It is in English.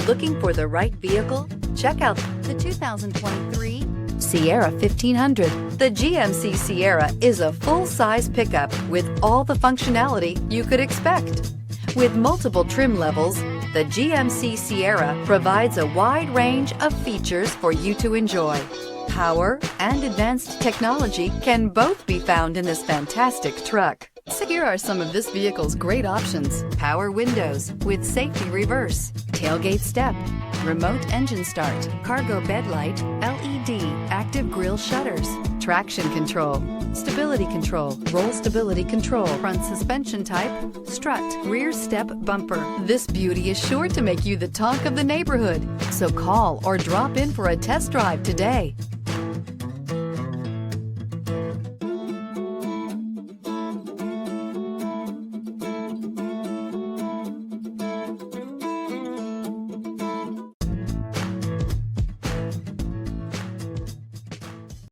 Looking for the right vehicle? Check out the 2023 Sierra 1500. The GMC Sierra is a full-size pickup with all the functionality you could expect. With multiple trim levels, the GMC Sierra provides a wide range of features for you to enjoy. Power and advanced technology can both be found in this fantastic truck. So here are some of this vehicle's great options: power windows with safety reverse, tailgate step, remote engine start, cargo bed light, LED, active grille shutters, traction control, stability control, roll stability control, front suspension type, strut, rear step bumper. This beauty is sure to make you the talk of the neighborhood. So call or drop in for a test drive today.